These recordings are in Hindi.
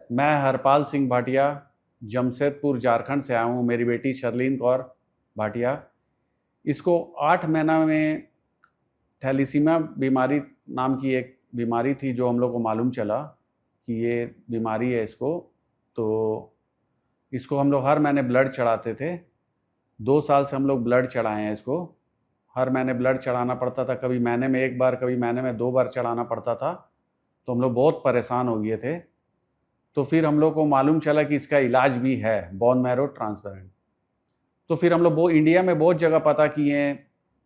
मैं हरपाल सिंह भाटिया जमशेदपुर झारखंड से आया हूँ। मेरी बेटी शर्लीन कौर भाटिया, इसको 8 महीना में थैलीसीमिया बीमारी नाम की एक बीमारी थी, जो हम लोग को मालूम चला कि ये बीमारी है इसको। तो इसको हम लोग हर महीने ब्लड चढ़ाते थे। 2 साल से हम लोग ब्लड चढ़ाए हैं इसको। हर महीने ब्लड चढ़ाना पड़ता था, कभी महीने में 1 बार, कभी महीने में 2 बार चढ़ाना पड़ता था। तो हम लोग बहुत परेशान हो गए थे। तो फिर हम लोग को मालूम चला कि इसका इलाज भी है, बोन मैरो ट्रांसप्लांट। तो फिर हम लोग वो इंडिया में बहुत जगह पता किए,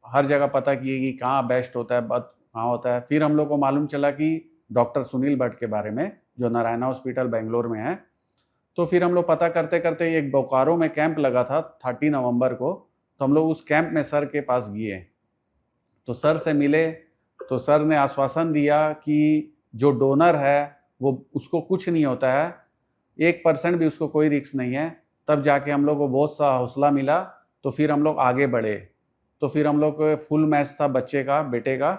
हर जगह पता किए कि कहाँ बेस्ट होता है, कहाँ होता है। फिर हम लोग को मालूम चला कि डॉक्टर सुनील भट्ट के बारे में, जो नारायणा हॉस्पिटल बेंगलोर में है। तो फिर हम लोग पता करते करते एक बोकारो में कैंप लगा था 30 नवंबर को। तो हम लोग उस कैंप में सर के पास गए, तो सर से मिले। तो सर ने आश्वासन दिया कि जो डोनर है वो, उसको कुछ नहीं होता है, 1% भी उसको कोई रिस्क नहीं है। तब जाके हम लोग को बहुत सा हौसला मिला। तो फिर हम लोग आगे बढ़े। तो फिर हम लोग को फुल मैच था बच्चे का, बेटे का।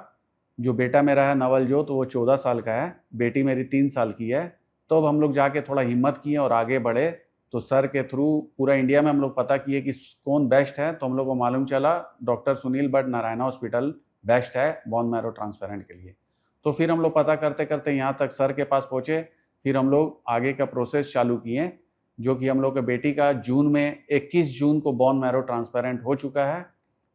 जो बेटा मेरा है नवलजोत, वो 14 साल का है, बेटी मेरी 3 साल की है। तो अब हम लोग जाके थोड़ा हिम्मत किए और आगे बढ़े। तो सर के थ्रू पूरा इंडिया में हम लोग पता किए कि कौन बेस्ट है। तो हम लोग को मालूम चला doctor Sunil Bhatt Narayana hospital best है बोन मैरो ट्रांसप्लांट के लिए। तो फिर हम लोग पता करते करते यहाँ तक सर के पास पहुँचे। फिर हम लोग आगे का प्रोसेस चालू किए, जो कि हम लोग के बेटी का जून में 21 जून को बोन मैरो ट्रांसप्लांट हो चुका है।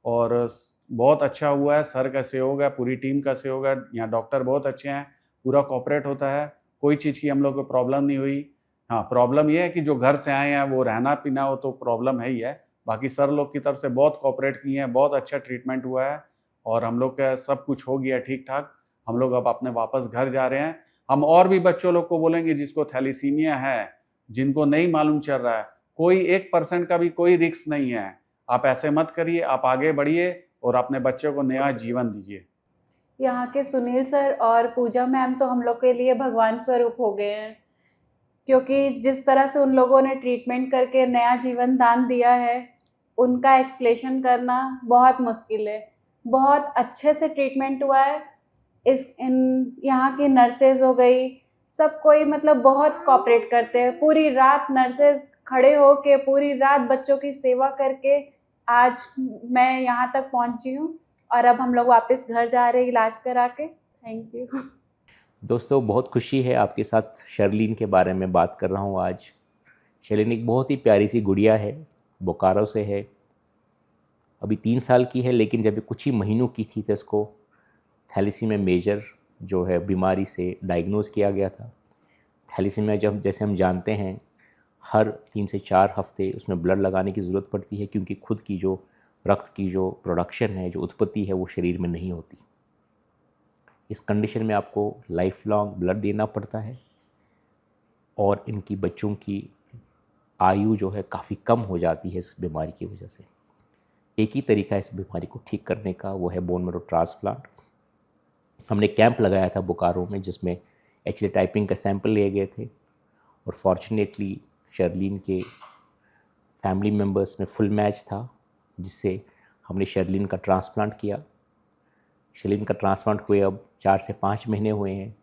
और बहुत अच्छा हुआ है। सर का सहयोग है, पूरी टीम का सहयोग है, यहाँ डॉक्टर बहुत अच्छे हैं, पूरा कॉपरेट होता है, कोई चीज़ की हम लोग को प्रॉब्लम नहीं हुई। हाँ, प्रॉब्लम ये है कि जो घर से आए हैं वो रहना पीना हो तो प्रॉब्लम है ही है। बाकी सर लोग की तरफ से बहुत कॉपरेट किए हैं, बहुत अच्छा ट्रीटमेंट हुआ है और हम लोग का सब कुछ हो गया ठीक ठाक। हम लोग अब अपने वापस घर जा रहे हैं। हम और भी बच्चों लोग को बोलेंगे जिसको थैलीसीमिया है, जिनको नहीं मालूम चल रहा है, कोई 1% का भी कोई रिस्क नहीं है। आप ऐसे मत करिए, आप आगे बढ़िए और अपने बच्चों को नया जीवन दीजिए। यहाँ के सुनील सर और पूजा मैम तो हम लोग के लिए भगवान स्वरूप हो गए हैं, क्योंकि जिस तरह से उन लोगों ने ट्रीटमेंट करके नया जीवन दान दिया है, उनका एक्सप्लेनेशन करना बहुत मुश्किल है। बहुत अच्छे से ट्रीटमेंट हुआ है। यहाँ की नर्सेज हो गई, सब कोई मतलब बहुत कोऑपरेट करते हैं। पूरी रात नर्सेज खड़े होके पूरी रात बच्चों की सेवा करके आज मैं यहाँ तक पहुँची हूँ और अब हम लोग वापस घर जा रहे हैं इलाज करा के। Thank you. दोस्तों, बहुत खुशी है आपके साथ शर्लीन के बारे में बात कर रहा हूँ आज। शर्लीन एक बहुत ही प्यारी सी गुड़िया है, बोकारो से है, अभी 3 साल की है। लेकिन जब ये कुछ ही महीनों की थी तो इसको थैलीसीमिया मेजर जो है बीमारी से डायग्नोज किया गया था। थैलीसीमिया जब, जैसे हम जानते हैं, हर 3 से 4 हफ्ते उसमें ब्लड लगाने की ज़रूरत पड़ती है, क्योंकि खुद की जो रक्त की जो प्रोडक्शन है, जो उत्पत्ति है, वो शरीर में नहीं होती। इस कंडीशन में आपको लाइफ लॉन्ग ब्लड देना पड़ता है और इनकी बच्चों की आयु जो है काफ़ी कम हो जाती है इस बीमारी की वजह से। एक ही तरीका है इस बीमारी को ठीक करने का, वो है बोन मैरो ट्रांसप्लांट। हमने कैंप लगाया था बोकारो में, जिसमें एक्चुअली टाइपिंग का सैंपल लिए गए थे और फॉर्चुनेटली शर्लीन के फैमिली मेम्बर्स में फुल मैच था, जिससे हमने शर्लीन का ट्रांसप्लांट किया। शर्लीन का ट्रांसप्लांट हुए अब 4 से 5 महीने हुए हैं।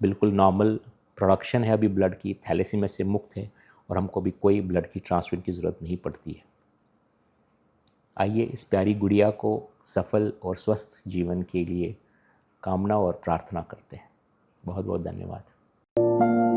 बिल्कुल नॉर्मल प्रोडक्शन है अभी ब्लड की, थैलेसीमिया से मुक्त है और हमको अभी कोई ब्लड की ट्रांसफ्यूजन की ज़रूरत नहीं पड़ती है। आइए इस प्यारी गुड़िया को सफल और स्वस्थ जीवन के लिए कामना और प्रार्थना करते हैं। बहुत बहुत धन्यवाद।